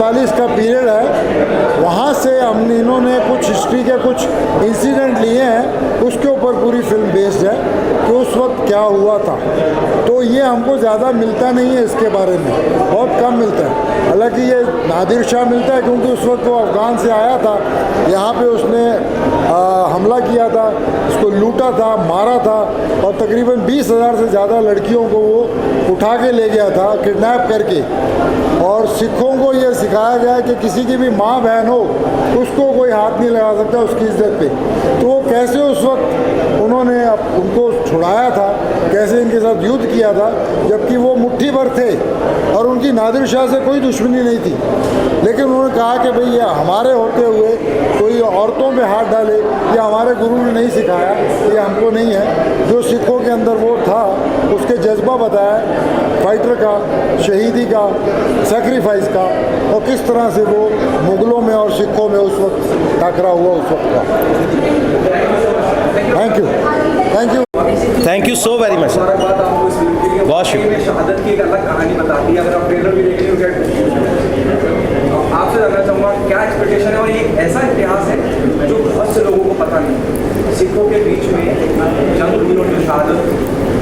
48 का पीरियड है, वहाँ से इन्होंने कुछ हिस्ट्री के कुछ इंसिडेंट लिए हैं, उसके ऊपर पूरी फिल्म बेस्ड है कि उस वक्त क्या हुआ था। तो ये हमको ज़्यादा मिलता नहीं है, इसके बारे में बहुत कम मिलता है। हालांकि ये नादिर शाह मिलता है क्योंकि उस वक्त वो अफ़गान से आया था, यहाँ पे उसने हमला किया था, उसको लूटा था, मारा था और तकरीबन 20,000 से ज़्यादा लड़कियों को वो उठा के ले गया था किडनैप करके। और सिखों को ये सिखाया गया कि किसी की भी माँ बहन हो उसको कोई हाथ नहीं लगा सकता उसकी इज्जत पे। तो वो कैसे उस वक्त उन्होंने उनको छुड़ाया था, कैसे इनके साथ युद्ध किया था, जबकि वो मुट्ठी भर थे और उनकी नादिर शाह से कोई दुश्मनी नहीं थी। लेकिन उन्होंने कहा कि भाई ये हमारे होते हुए कोई औरतों पे हाथ डाले, ये हमारे गुरु ने नहीं सिखाया, ये हमको नहीं है। जो सिखों के अंदर वो था उसके जज्बा बताया फाइटर का, शहीदी का, सेक्रीफाइस का, और किस तरह से वो मुग़लों में और सिखों में उस वक्त टकरा हुआ उस वक्त का। Thank you, thank you, thank you so very much. बहुत शुक्रिया। शहादत की एक अलग कहानी बताती है, अगर आप ट्रेलर भी देख रहे हो। आपसे जानना चाहूँगा क्या एक्सपेक्टेशन है, और ये ऐसा इतिहास है जो बहुत से लोगों को पता नहीं, सिखों के बीच में जंग हुई और जो शहादत,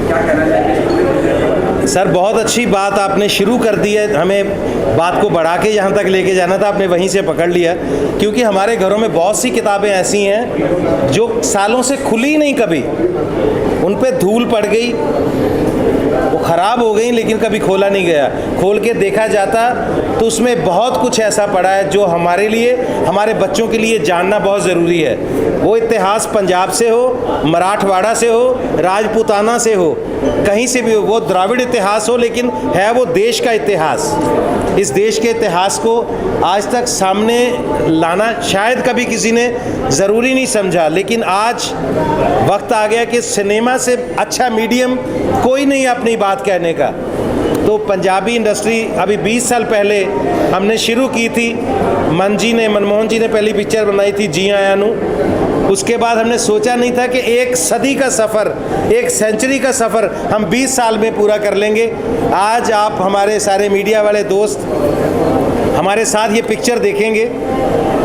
क्या कहना चाहिए? सर बहुत अच्छी बात आपने शुरू कर दी है, हमें बात को बढ़ा के यहाँ तक लेके जाना था, आपने वहीं से पकड़ लिया। क्योंकि हमारे घरों में बहुत सी किताबें ऐसी हैं जो सालों से खुली नहीं, कभी उन पे धूल पड़ गई, वो ख़राब हो गई, लेकिन कभी खोला नहीं गया। खोल के देखा जाता तो उसमें बहुत कुछ ऐसा पड़ा है जो हमारे लिए, हमारे बच्चों के लिए जानना बहुत ज़रूरी है। वो इतिहास पंजाब से हो, मराठवाड़ा से हो, राजपूताना से हो, कहीं से भी हो, वो द्राविड़ इतिहास हो, लेकिन है वो देश का इतिहास। इस देश के इतिहास को आज तक सामने लाना शायद कभी किसी ने ज़रूरी नहीं समझा, लेकिन आज वक्त आ गया कि सिनेमा से अच्छा मीडियम कोई नहीं अपनी बात कहने का। तो पंजाबी इंडस्ट्री अभी 20 साल पहले हमने शुरू की थी, मनमोहन जी ने पहली पिक्चर बनाई थी जी आया नू। उसके बाद हमने सोचा नहीं था कि एक सदी का सफ़र, एक सेंचुरी का सफ़र हम 20 साल में पूरा कर लेंगे। आज आप हमारे सारे मीडिया वाले दोस्त हमारे साथ ये पिक्चर देखेंगे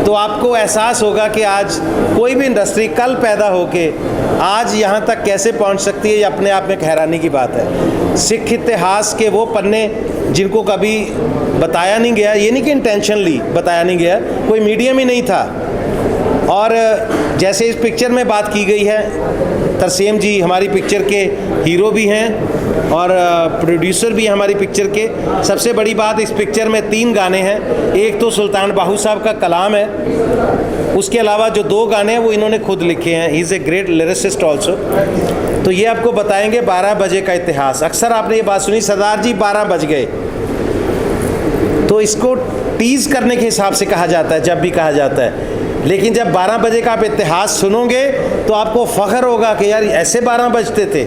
तो आपको एहसास होगा कि आज कोई भी इंडस्ट्री कल पैदा होके आज यहाँ तक कैसे पहुँच सकती है, ये अपने आप में एक हैरानी की बात है। सिख इतिहास के वो पन्ने जिनको कभी बताया नहीं गया, ये नहीं कि इंटेंशनली बताया नहीं गया, कोई मीडियम ही नहीं था। और जैसे इस पिक्चर में बात की गई है, तरसेम जी हमारी पिक्चर के हीरो भी हैं और प्रोड्यूसर भी हैं हमारी पिक्चर के। सबसे बड़ी बात, इस पिक्चर में 3 गाने हैं। एक तो सुल्तान बाहू साहब का कलाम है, उसके अलावा जो 2 गाने हैं वो इन्होंने खुद लिखे हैं। He is a great lyricist also. तो ये आपको बताएंगे 12 बजे का इतिहास। अक्सर आपने ये बात सुनी, सरदार जी 12 बज गए, तो इसको टीज़ करने के हिसाब से कहा जाता है जब भी कहा जाता है। लेकिन जब 12 बजे का आप इतिहास सुनोगे तो आपको फ़ख्र होगा कि यार ऐसे 12 बजते थे।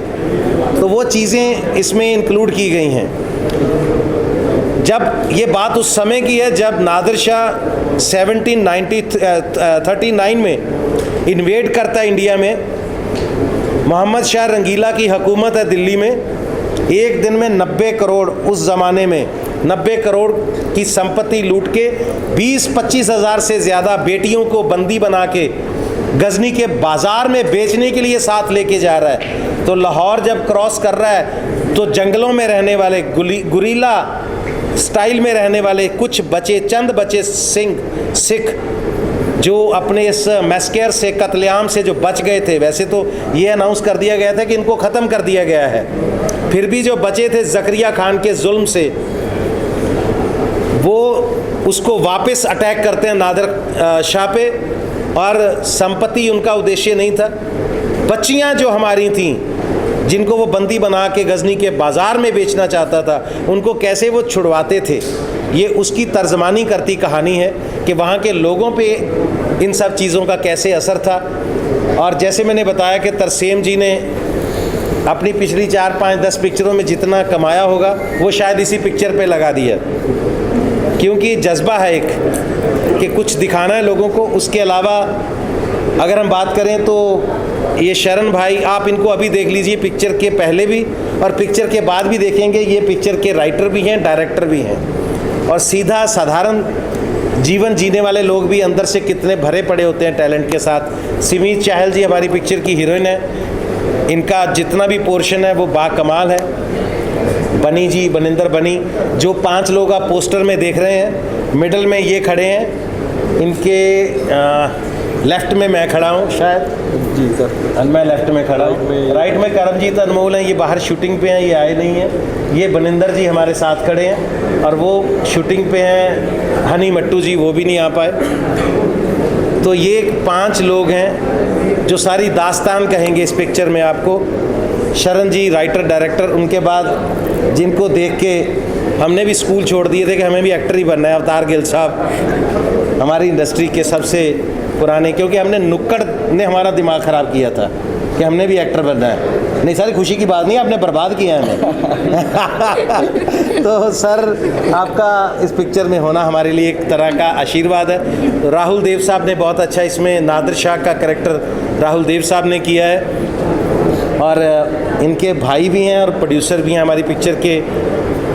तो वो चीज़ें इसमें इंक्लूड की गई हैं। जब ये बात उस समय की है जब नादिर शाह 1739 में इन्वेड करता है इंडिया में। मोहम्मद शाह रंगीला की हुकूमत है दिल्ली में। एक दिन में 90 करोड़, उस ज़माने में 90 करोड़ की संपत्ति लूट के 20-25 हज़ार से ज़्यादा बेटियों को बंदी बना के गजनी के बाज़ार में बेचने के लिए साथ लेके जा रहा है। तो लाहौर जब क्रॉस कर रहा है तो जंगलों में रहने वाले, गुरीला स्टाइल में रहने वाले कुछ बचे, चंद बचे सिख जो अपने इस मैस्केर से, कत्लेआम से जो बच गए थे। वैसे तो ये अनाउंस कर दिया गया था कि इनको ख़त्म कर दिया गया है, फिर भी जो बचे थे ज़करिया खान के जुल्म से, वो उसको वापस अटैक करते हैं नादिर शाह पे। और संपत्ति उनका उद्देश्य नहीं था। बच्चियां जो हमारी थीं जिनको वो बंदी बना के गजनी के बाज़ार में बेचना चाहता था, उनको कैसे वो छुड़वाते थे, ये उसकी तर्जमानी करती कहानी है कि वहाँ के लोगों पे इन सब चीज़ों का कैसे असर था। और जैसे मैंने बताया कि तरसेम जी ने अपनी पिछली 4, 5, 10 पिक्चरों में जितना कमाया होगा वो शायद इसी पिक्चर पे लगा दिया, क्योंकि जज्बा है एक कि कुछ दिखाना है लोगों को। उसके अलावा अगर हम बात करें तो ये शरण भाई, आप इनको अभी देख लीजिए, पिक्चर के पहले भी और पिक्चर के बाद भी देखेंगे। ये पिक्चर के राइटर भी हैं, डायरेक्टर भी हैं, और सीधा साधारण जीवन जीने वाले लोग भी अंदर से कितने भरे पड़े होते हैं टैलेंट के साथ। सिमी चाहल जी हमारी पिक्चर की हीरोइन है, इनका जितना भी पोर्शन है वो बाकमाल है। बनी जी, बनिंदर बनी, जो 5 लोग आप पोस्टर में देख रहे हैं, मिडल में ये खड़े हैं, इनके लेफ्ट में मैं खड़ा हूँ शायद जी सर। मैं लेफ्ट में खड़ा हूँ, राइट में करमजीत अनमोल हैं, ये बाहर शूटिंग पे हैं, ये आए नहीं हैं। ये बनिंदर जी हमारे साथ खड़े हैं और वो शूटिंग पे हैं। हनी मट्टू जी वो भी नहीं आ पाए। तो ये 5 लोग हैं जो सारी दास्तान कहेंगे इस पिक्चर में आपको। शरण जी राइटर डायरेक्टर, उनके बाद जिनको देख के हमने भी स्कूल छोड़ दिए थे कि हमें भी एक्टर ही बनना है, अवतार गिल साहब हमारी इंडस्ट्री के सबसे पुराने, क्योंकि हमने नुक्कड़ ने हमारा दिमाग ख़राब किया था कि हमने भी एक्टर बनना है। नहीं, सारी खुशी की बात नहीं, आपने बर्बाद किया है हमें। तो सर आपका इस पिक्चर में होना हमारे लिए एक तरह का आशीर्वाद है। तो राहुल देव साहब ने बहुत अच्छा इसमें नादिर शाह का कैरेक्टर राहुल देव साहब ने किया है, और इनके भाई भी हैं और प्रोड्यूसर भी हैं हमारी पिक्चर के,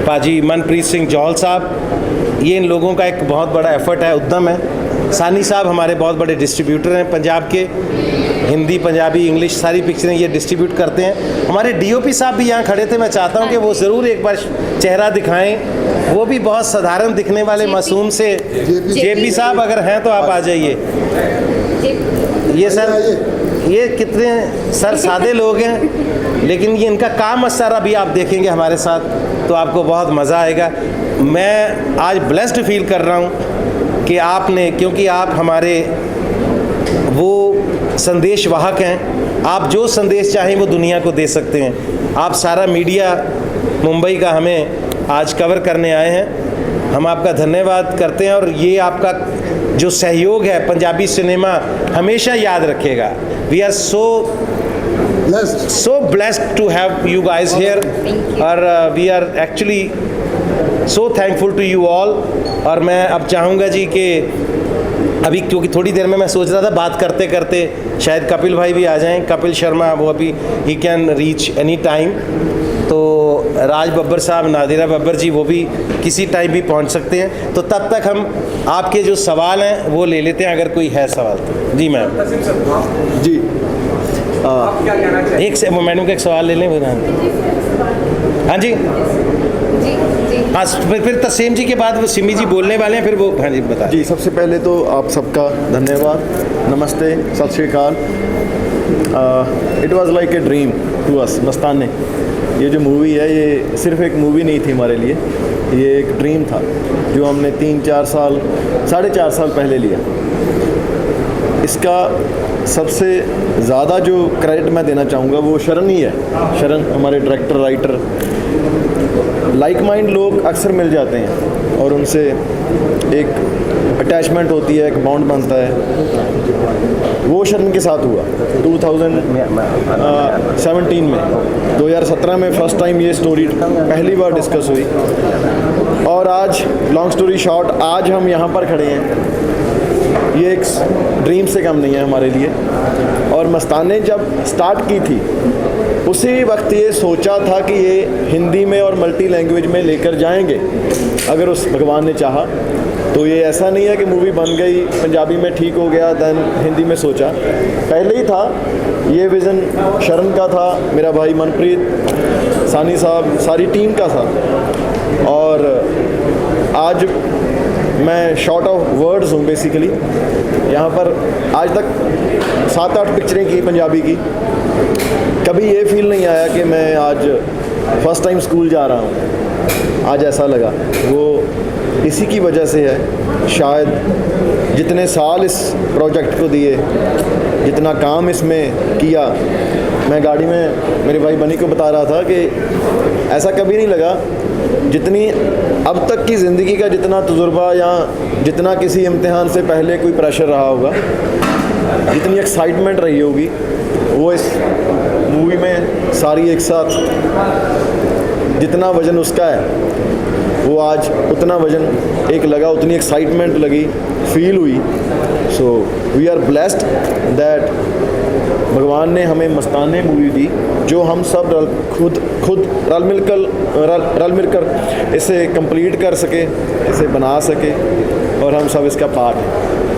पाजी मनप्रीत सिंह जौहल साहब। ये इन लोगों का एक बहुत बड़ा एफर्ट है, उद्यम है। सानी साहब हमारे बहुत बड़े डिस्ट्रीब्यूटर हैं पंजाब के, हिंदी, पंजाबी, इंग्लिश सारी पिक्चरें ये डिस्ट्रीब्यूट करते हैं। हमारे डीओपी साहब भी यहाँ खड़े थे, मैं चाहता हूँ कि वो ज़रूर एक बार चेहरा दिखाएं। वो भी बहुत साधारण दिखने वाले मासूम से जेपी साहब अगर हैं तो आप आ जाइए। ये सर, ये कितने सर सादे लोग हैं, लेकिन ये इनका काम सारा भी आप देखेंगे हमारे साथ तो आपको बहुत मज़ा आएगा। मैं आज ब्लेस्ड फील कर रहा हूँ कि आपने, क्योंकि आप हमारे वो संदेश वाहक हैं, आप जो संदेश चाहें वो दुनिया को दे सकते हैं। आप सारा मीडिया मुंबई का हमें आज कवर करने आए हैं, हम आपका धन्यवाद करते हैं। और ये आपका जो सहयोग है पंजाबी सिनेमा हमेशा याद रखेगा। We are so blessed to have you guys here, और we are actually so thankful to you all। और मैं अब चाहूँगा जी कि अभी, क्योंकि थोड़ी देर में मैं सोच रहा था बात करते करते शायद कपिल भाई भी आ जाएं, कपिल शर्मा, वो अभी he can reach any time. तो राज बब्बर साहब, नादिरा बब्बर जी वो भी किसी टाइम भी पहुंच सकते हैं। तो तब तक हम आपके जो सवाल हैं वो ले लेते हैं, अगर कोई है सवाल तो। जी मैम। जी आप क्या कहना चाहिए? एक से मैडम का एक सवाल ले लें। हाँ जी, हाँ, फिर तस्सीम जी के बाद वो सिमी जी बोलने वाले हैं, फिर वो हाँ जी बता। जी, सबसे पहले तो आप सबका धन्यवाद, नमस्ते, सत श्री अकाल। It was like a dream to us. Mastaney, ये जो मूवी है ये सिर्फ एक मूवी नहीं थी हमारे लिए, ये एक ड्रीम था जो हमने 3-4 साल, 4.5 साल पहले लिया। इसका सबसे ज़्यादा जो क्रेडिट मैं देना चाहूँगा वो शरण ही है। शरण हमारे डायरेक्टर, राइटर, लाइक माइंड लोग अक्सर मिल जाते हैं और उनसे एक अटैचमेंट होती है, एक बॉन्ड बनता है। वो शरण के साथ हुआ 2017 में। 2017 में फर्स्ट टाइम ये स्टोरी पहली बार डिस्कस हुई, और आज लॉन्ग स्टोरी शॉर्ट, आज हम यहाँ पर खड़े हैं। ये एक ड्रीम से कम नहीं है हमारे लिए। और मस्ताने जब स्टार्ट की थी उसी वक्त ये सोचा था कि ये हिंदी में और मल्टी लैंग्वेज में लेकर जाएंगे अगर उस भगवान ने चाहा। तो ये ऐसा नहीं है कि मूवी बन गई, पंजाबी में ठीक हो गया, देन हिंदी में सोचा, पहले ही था। ये विज़न शरण का था, मेरा भाई मनप्रीत, सानी साहब, सारी टीम का था। और आज मैं शॉर्ट ऑफ वर्ड्स हूँ बेसिकली। यहाँ पर आज तक 7-8 पिक्चरें की पंजाबी की, कभी ये फील नहीं आया कि मैं आज फर्स्ट टाइम स्कूल जा रहा हूँ। आज ऐसा लगा, वो इसी की वजह से है शायद। जितने साल इस प्रोजेक्ट को दिए, जितना काम इसमें किया, मैं गाड़ी में मेरे भाई बनी को बता रहा था कि ऐसा कभी नहीं लगा जितनी अब तक की ज़िंदगी का जितना तजुर्बा या जितना किसी इम्तिहान से पहले कोई प्रेशर रहा होगा, जितनी एक्साइटमेंट रही होगी, वो इस मूवी में सारी एक साथ जितना वज़न उसका है वो आज उतना वज़न एक लगा, उतनी एक्साइटमेंट लगी, फील हुई। So we are blessed that भगवान ने हमें मस्ताने मूवी दी जो हम सब खुद रल मिलकर इसे कंप्लीट कर सके, इसे बना सके और हम सब इसका पार्ट हैं।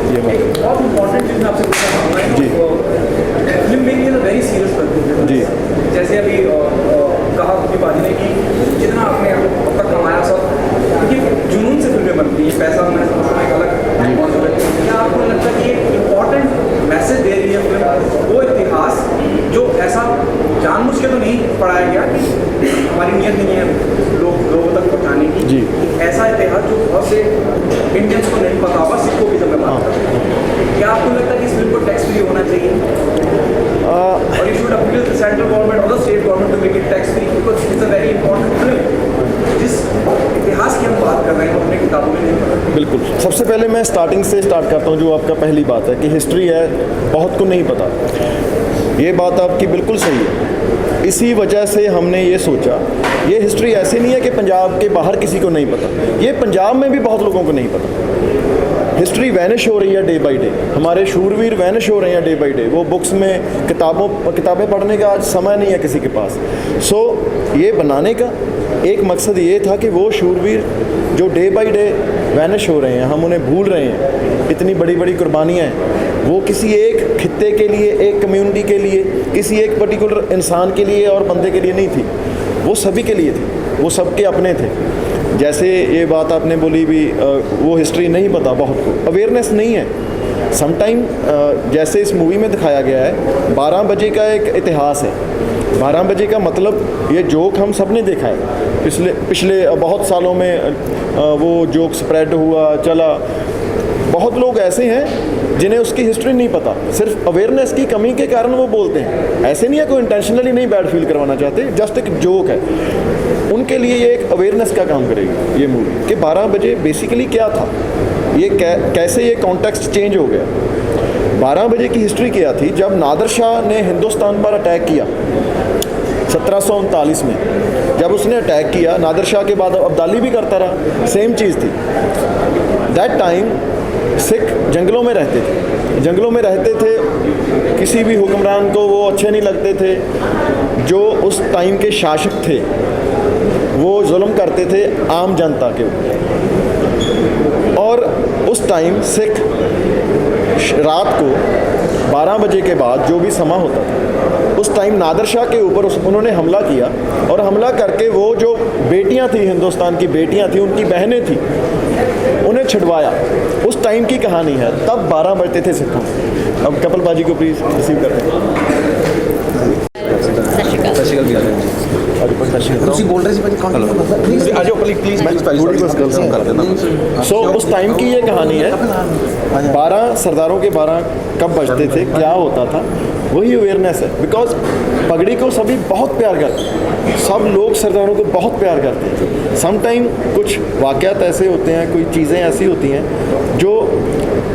ये बात एक बहुत इंपॉर्टेंट चीज़ मैं आपसे पूछना चाहूँगा। जी। Film making is a very serious profession. जी। जैसे अभी कहा आपकी बाजी ने कि जितना आपने अब तक कमाया सब, क्योंकि जुनून से फिल्में बनती हैं, पैसा मैं समझता हूँ एक अलग मौजूद है। क्या आपको लगता है कि एक इम्पॉर्टेंट मैसेज दे रही है फिल्म, वो इतिहास जो ऐसा जानबूझ के तो नहीं पढ़ाया गया कि हमारी नीयत नहीं है लोगों तक पहुँचाने की, जी। ऐसा इतिहास जो बहुत से इंडियंस को नहीं पता होगा, सिखों की जब मैं बात करता हूँ, क्या आपको लगता है कि इस फिल्म को टैक्स फ्री होना चाहिए और you should appeal to central government और the state government to make it tax free, because it's a very important film. जिस इतिहास की हम बात कर रहे हैं वो अपने किताबों में नहीं पढ़ा। बिल्कुल। सबसे पहले मैं स्टार्टिंग से स्टार्ट करता हूँ, जो आपका पहली बात है कि हिस्ट्री है, बहुत को नहीं पता। ये बात आपकी बिल्कुल सही है। इसी वजह से हमने ये सोचा, ये हिस्ट्री ऐसी नहीं है कि पंजाब के बाहर किसी को नहीं पता, ये पंजाब में भी बहुत लोगों को नहीं पता। हिस्ट्री वैनिश हो रही है डे बाई डे, हमारे शूरवीर वैनिश हो रहे हैं डे बाई डे। वो बुक्स में किताबें पढ़ने का आज समय नहीं है किसी के पास। सो ये बनाने का एक मकसद ये था कि वो शूरवीर जो डे बाई डे वैनिश हो रहे हैं, हम उन्हें भूल रहे हैं। इतनी बड़ी बड़ी कुर्बानियाँ हैं, वो किसी एक खित्ते के लिए, एक कम्युनिटी के लिए, किसी एक पर्टिकुलर इंसान के लिए और बंदे के लिए नहीं थी, वो सभी के लिए थी, वो सबके अपने थे। जैसे ये बात आपने बोली भी, वो हिस्ट्री नहीं पता बहुत को, अवेयरनेस नहीं है। समटाइम जैसे इस मूवी में दिखाया गया है, 12 बजे का एक इतिहास है। 12 बजे का मतलब, ये जोक हम सब ने देखा है पिछले बहुत सालों में, वो जोक स्प्रेड हुआ चला। बहुत लोग ऐसे हैं जिन्हें उसकी हिस्ट्री नहीं पता, सिर्फ अवेयरनेस की कमी के कारण वो बोलते हैं। ऐसे नहीं है, कोई इंटेंशनली नहीं बैड फील करवाना चाहते, जस्ट एक जोक है। उनके लिए ये एक अवेयरनेस का काम करेगी ये मूवी कि 12 बजे बेसिकली क्या था, ये कैसे ये कॉन्टेक्स्ट चेंज हो गया। 12 बजे की हिस्ट्री क्या थी, जब नादिर शाह ने हिंदुस्तान पर अटैक किया 1739 में, जब उसने अटैक किया, नादिर शाह के बाद अब्दाली भी करता रहा, सेम चीज़ थी। दैट टाइम सिख जंगलों में रहते थे, जंगलों में रहते थे, किसी भी हुक्मरान को वो अच्छे नहीं लगते थे। जो उस टाइम के शासक थे वो जुल्म करते थे आम जनता के ऊपर। और उस टाइम सिख रात को 12 बजे के बाद जो भी समा होता था, उस टाइम नादिर शाह के ऊपर उन्होंने हमला किया, और हमला करके वो जो बेटियां थी, हिंदुस्तान की बेटियां थी, उनकी बहनें थी, उन्हें छुड़वाया। उस टाइम की कहानी है, तब 12 बजते थे सिखों। अब कपिल बाजी को प्लीज़ रिसीव करते हैं। सो उस टाइम की ये कहानी है। 12 सरदारों के 12 कब बजते थे, क्या होता था, वही अवेयरनेस है। बिकॉज पगड़ी को सभी बहुत प्यार करते हैं, सब लोग सरदारों को बहुत प्यार करते हैं। समटाइम कुछ वाक़यात ऐसे होते हैं, कोई चीज़ें ऐसी होती हैं जो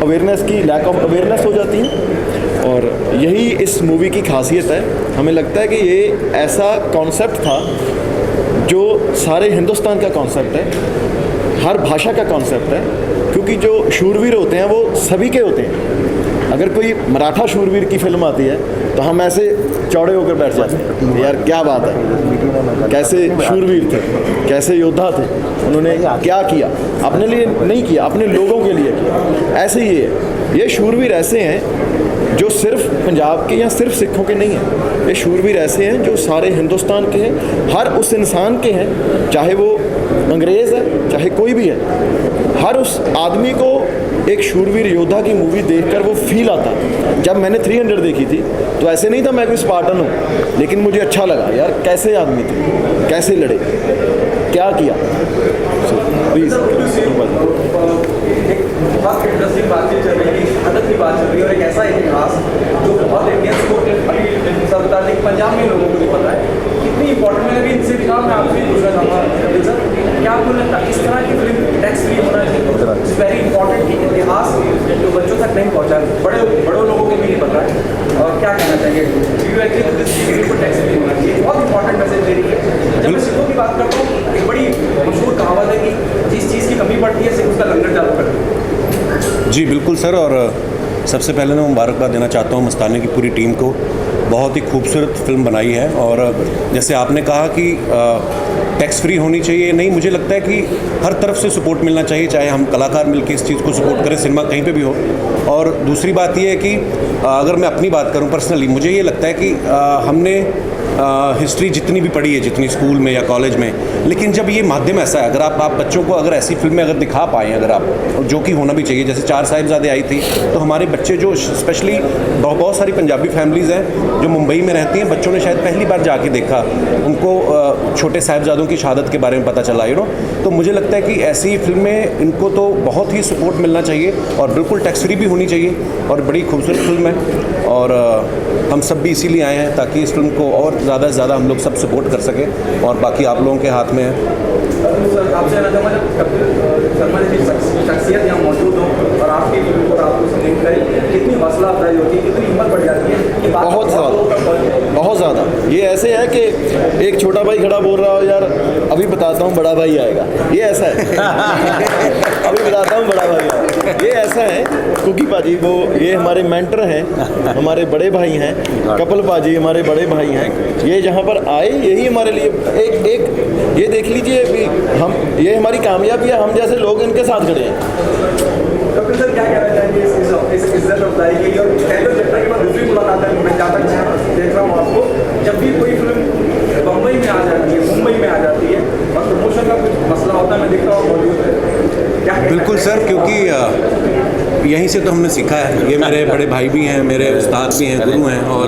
अवेयरनेस की लैक ऑफ अवेयरनेस हो जाती हैं, और यही इस मूवी की खासियत है। हमें लगता है कि ये ऐसा कॉन्सेप्ट था जो सारे हिंदुस्तान का कॉन्सेप्ट है, हर भाषा का कॉन्सेप्ट है, क्योंकि जो शूरवीर होते हैं वो सभी के होते हैं। अगर कोई मराठा शूरवीर की फिल्म आती है तो हम ऐसे चौड़े होकर बैठ जाते हैं, यार क्या बात है, कैसे शूरवीर थे, कैसे योद्धा थे, उन्होंने क्या किया, अपने लिए नहीं किया, अपने लोगों के लिए किया। ऐसे ही ये शूरवीर ऐसे हैं जो सिर्फ पंजाब के या सिर्फ सिखों के नहीं हैं, ये शूरवीर ऐसे हैं जो सारे हिंदुस्तान के हैं, हर उस इंसान के हैं, चाहे वो अंग्रेज़ है चाहे कोई भी है। हर उस आदमी को एक शूरवीर योद्धा की मूवी देखकर वो फील आता है। जब मैंने 300 देखी थी तो ऐसे नहीं था मैं कोई स्पार्टन हूँ, लेकिन मुझे अच्छा लगा यार कैसे आदमी थे, कैसे लड़े, क्या किया। प्लीज़ बहुत इंटरेस्टिंग बातचीत चल रही है, शहादत की बात चल रही है, और एक ऐसा इतिहास जो बहुत इंडियंस को अभी सब बता दें, पंजाब में लोगों को नहीं पता है कितनी इंपॉर्टेंट। मैंने भी इनसे कहा, मैं आपसे पूछना चाहूँगा कपिल सर, क्या आपको लगता है इस तरह की फिल्म टैक्स फ्री होना चाहिए? इट्स वेरी इंपॉर्टेंट कि इतिहास जो बच्चों तक नहीं पहुँचा, बड़ों लोगों को भी नहीं पता है, और क्या कहना चाहिए टैक्स फ्री होना चाहिए, बहुत इंपॉर्टेंट मैसेज दे रही है। जब मैं सिखों की बात करता हूँ, एक बड़ी मशहूर कहावत है कि जिस चीज़ की कमी पड़ती है सिख उसका लंगर चालू करते हैं। जी बिल्कुल सर, और सबसे पहले मैं मुबारकबाद देना चाहता हूँ मस्ताने की पूरी टीम को। बहुत ही खूबसूरत फिल्म बनाई है और जैसे आपने कहा कि टैक्स फ्री होनी चाहिए, नहीं, मुझे लगता है कि हर तरफ से सपोर्ट मिलना चाहिए, चाहे हम कलाकार मिलकर इस चीज़ को सपोर्ट करें, सिनेमा कहीं पे भी हो। और दूसरी बात ये है कि अगर मैं अपनी बात करूं पर्सनली, मुझे ये लगता है कि हमने हिस्ट्री जितनी भी पढ़ी है, जितनी स्कूल में या कॉलेज में, लेकिन जब ये माध्यम ऐसा है, अगर आप बच्चों को अगर ऐसी फिल्में अगर दिखा पाएँ, अगर आप, जो कि होना भी चाहिए, जैसे चार साहिबजादे आई थी, तो हमारे बच्चे जो स्पेशली बहुत सारी पंजाबी फैमिलीज़ हैं जो मुंबई में रहती हैं, बच्चों ने शायद पहली बार जाके देखा, उनको छोटे साहिबजादों की शहादत के बारे में पता चला, तो मुझे लगता है कि ऐसी फिल्में, इनको तो बहुत ही सपोर्ट मिलना चाहिए और बिल्कुल टैक्स फ्री भी होनी चाहिए और बड़ी खूबसूरत फिल्म है और हम सब भी इसीलिए आए हैं ताकि इस फिल्म को और ज़्यादा से ज़्यादा हम लोग सब सपोर्ट कर सकें और बाकी आप लोगों के हाथ में है। सर, आपसे जानना चाहूँगा, जब कपिल शर्मा जी शख्सियत यहाँ मौजूद हो और आपकी फिल्म को आपको समझ करें, कितनी हौसला अफजाई होती है, कितनी हिम्मत बढ़ जाती है कि बहुत ज़्यादा। ये ऐसे है कि एक छोटा भाई खड़ा बोल रहा हो, यार अभी बताता हूँ बड़ा भाई आएगा, ये ऐसा है अभी बताता हूँ बड़ा भाई आएगा, ये ऐसा है। कुकी पाजी वो ये हमारे मेंटर हैं, हमारे बड़े भाई हैं, कपिल पाजी हमारे बड़े भाई हैं, ये जहाँ पर आए यही हमारे लिए एक ये देख लीजिए अभी हम, ये हमारी कामयाबी है, हम जैसे लोग इनके साथ खड़े हैं। कपिल सर, क्या कहना चाहेंगे इस इज्जत अफजाई के लिए? और पहले चैप्टर के बाद दूसरी मुलाकात है, मैं जहाँ तक देख रहा हूँ आपको, जब भी कोई फिल्म बम्बई में आ जाती है, मुंबई में आ जाती है और प्रमोशन का कुछ मसला होता है, मैं देखता हूँ बॉलीवुड में, क्या बिल्कुल सर, क्योंकि यहीं से तो हमने सीखा है। ये मेरे बड़े भाई भी हैं, मेरे उस्ताद भी हैं, गुरु हैं और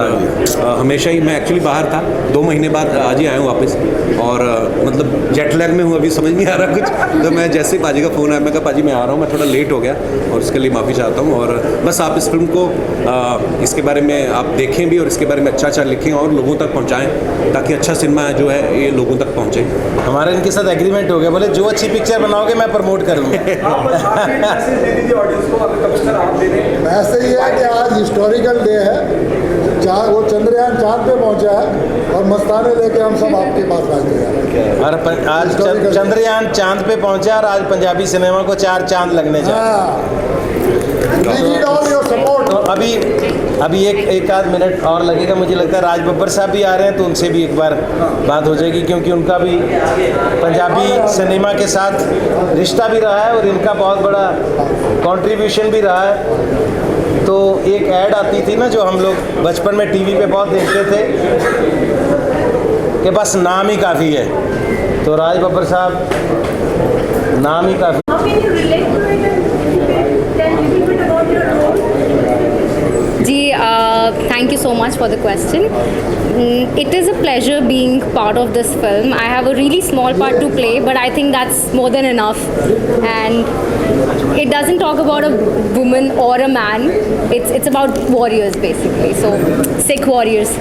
हमेशा ही मैं एक्चुअली बाहर था, 2 महीने बाद आज ही आया हूँ वापस और मतलब जेट लैग में हूँ, अभी समझ नहीं आ रहा कुछ, तो मैं जैसे पाजी का फ़ोन आया, मैं कहा पाजी मैं आ रहा हूँ, मैं थोड़ा लेट हो गया और इसके लिए माफ़ी चाहता हूँ। और बस आप इस फिल्म को इसके बारे में आप देखें भी और इसके बारे में अच्छा लिखें और लोगों तक पहुँचाएँ ताकि अच्छा सिनेमा जो है ये लोगों तक पहुँचे। हमारा इनके साथ एग्रीमेंट हो गया, बोले जो अच्छी पिक्चर बनाओगे मैं प्रमोट करूँगा। वैसे ही है कि आज हिस्टोरिकल डे है, वो चंद्रयान चांद पे पहुंचा है और मस्ताने लेके हम सब आपके पास बैठे हैं और आज चंद्रयान चांद पे पहुंचा और आज पंजाबी सिनेमा को 4 चांद लगने जा तो अभी एक आध मिनट और लगेगा, मुझे लगता है राज बब्बर साहब भी आ रहे हैं तो उनसे भी एक बार बात हो जाएगी, क्योंकि उनका भी पंजाबी सिनेमा के साथ रिश्ता भी रहा है और इनका बहुत बड़ा कंट्रीब्यूशन भी रहा है। तो एक ऐड आती थी ना जो हम लोग बचपन में टीवी पे बहुत देखते थे कि बस नाम ही काफ़ी है, तो राज बब्बर साहब नाम ही काफ़ी। Thank you so much for the question. It is a pleasure being part of this film. I have a really small part to play, but I think that's more than enough. And it doesn't talk about a woman or a man. It's about warriors basically. So Sikh warriors.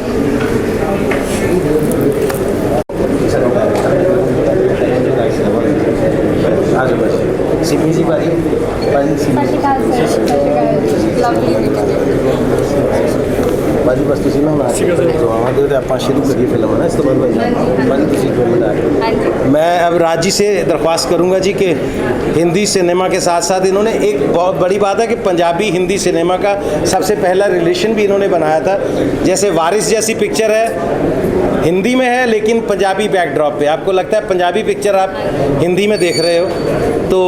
ਬਾਜੀ ਬਸ ਤੁਸੀਂ ਨਾ हमारे आप शुरू करिए film है ना, इसके बाद मैं अब राज जी से दरख्वास्त करूंगा जी कि हिंदी सिनेमा के साथ साथ इन्होंने एक बहुत बड़ी बात है कि पंजाबी हिंदी सिनेमा का सबसे पहला रिलेशन भी इन्होंने बनाया था। जैसे वारिस जैसी पिक्चर है हिंदी में है लेकिन पंजाबी बैकड्रॉप पे, आपको लगता है पंजाबी पिक्चर आप हिंदी में देख रहे हो, तो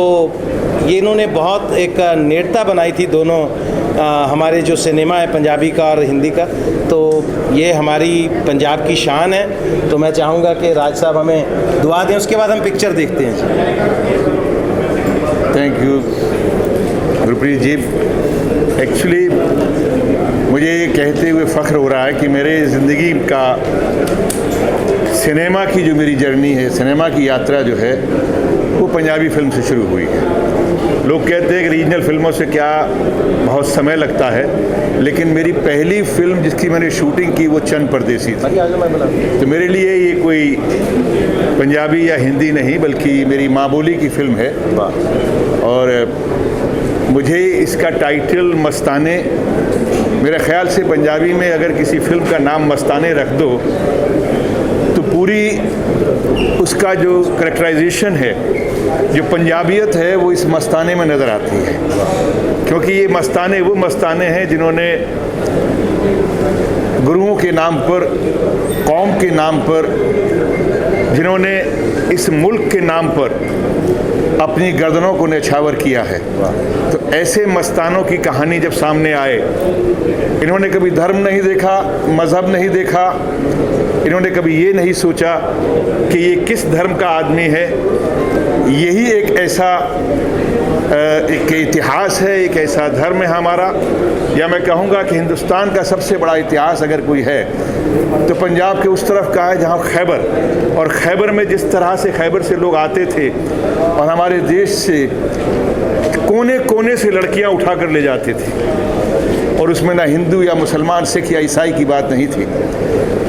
ये इन्होंने बहुत एक नेड़ता बनाई थी दोनों हमारे जो सिनेमा है पंजाबी का और हिंदी का, तो ये हमारी पंजाब की शान है। तो मैं चाहूँगा कि राज साहब हमें दुआ दें, उसके बाद हम पिक्चर देखते हैं। Thank you Gurpreet ji. Actually मुझे ये कहते हुए फ़ख्र हो रहा है कि मेरे ज़िंदगी का सिनेमा की जो मेरी जर्नी है, सिनेमा की यात्रा जो है वो पंजाबी फिल्म से शुरू हुई है। लोग कहते हैं कि रीजनल फिल्मों से क्या बहुत समय लगता है, लेकिन मेरी पहली फिल्म जिसकी मैंने शूटिंग की वो चंद परदेसी थी। तो मेरे लिए ये कोई पंजाबी या हिंदी नहीं बल्कि मेरी माँ बोली की फिल्म है और मुझे इसका टाइटल मस्ताने, मेरे ख़्याल से पंजाबी में अगर किसी फिल्म का नाम मस्ताने रख दो तो पूरी उसका जो करैक्टराइजेशन है जो पंजाबियत है वो इस मस्ताने में नज़र आती है, क्योंकि ये मस्ताने वो मस्ताने हैं जिन्होंने गुरुओं के नाम पर, कौम के नाम पर, जिन्होंने इस मुल्क के नाम पर अपनी गर्दनों को न्यौछावर किया है। तो ऐसे मस्तानों की कहानी जब सामने आए, इन्होंने कभी धर्म नहीं देखा, मज़हब नहीं देखा, इन्होंने कभी ये नहीं सोचा कि ये किस धर्म का आदमी है। यही एक ऐसा एक इतिहास है, एक ऐसा धर्म है हमारा, या मैं कहूँगा कि हिंदुस्तान का सबसे बड़ा इतिहास अगर कोई है तो पंजाब के उस तरफ का है जहाँ खैबर, और खैबर में जिस तरह से खैबर से लोग आते थे और हमारे देश से कोने कोने से लड़कियाँ उठा कर ले जाते थे, और उसमें ना हिंदू या मुसलमान, सिख या ईसाई की बात नहीं थी।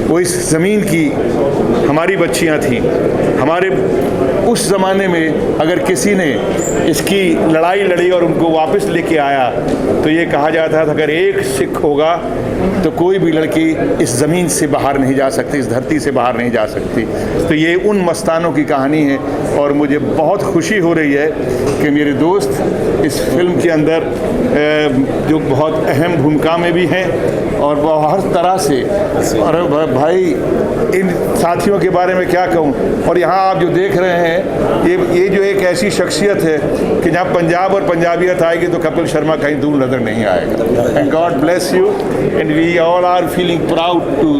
वो इस ज़मीन की हमारी बच्चियां थीं। हमारे उस ज़माने में अगर किसी ने इसकी लड़ाई लड़ी और उनको वापस लेके आया तो ये कहा जाता था अगर एक सिख होगा तो कोई भी लड़की इस ज़मीन से बाहर नहीं जा सकती, इस धरती से बाहर नहीं जा सकती। तो ये उन मस्तानों की कहानी है, और मुझे बहुत खुशी हो रही है कि मेरे दोस्त इस फिल्म के अंदर जो बहुत अहम भूमिका में भी हैं, और वो हर तरह से, और भाई इन साथियों के बारे में क्या कहूँ। और यहाँ आप जो देख रहे हैं ये जो एक ऐसी शख्सियत है कि जहाँ पंजाब और पंजाबियत आएगी तो कपिल शर्मा कहीं दूर नज़र नहीं आएगा। And God bless you, and we all are feeling proud to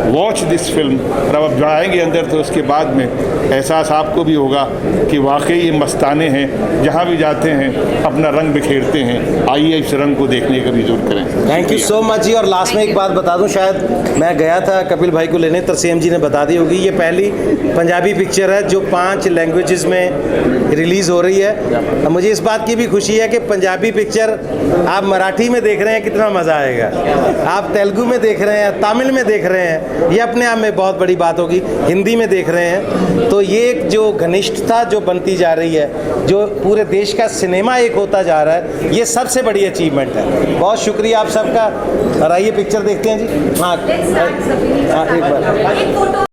watch this film. और अब आप जाएंगे अंदर तो उसके बाद में एहसास आपको भी होगा कि वाकई ये मस्ताने हैं, जहाँ भी जाते हैं अपना रंग बिखेरते हैं। आइए इस रंग को देखने का भी जरूर करें। थैंक यू सो मच जी। और लास्ट में एक बात बता दूं, शायद मैं गया था कपिल भाई को लेने, तरसेम जी ने बता दी होगी, ये पहली पंजाबी पिक्चर है जो 5 लैंग्वेजेस में रिलीज़ हो रही है। मुझे इस बात की भी खुशी है कि पंजाबी पिक्चर आप मराठी में देख रहे हैं, कितना मज़ा आएगा। आप तेलुगु में देख रहे हैं, तमिल में देख रहे हैं, ये अपने आप में बहुत बड़ी बात होगी। हिंदी में देख रहे हैं, तो ये एक जो घनिष्ठता जो बनती जा रही है, जो पूरे देश का सिनेमा एक होता जा रहा है, ये सबसे बड़ी अचीवमेंट है। बहुत शुक्रिया आप सबका। और आइए पिक्चर देखते हैं जी। हाँ, एक बार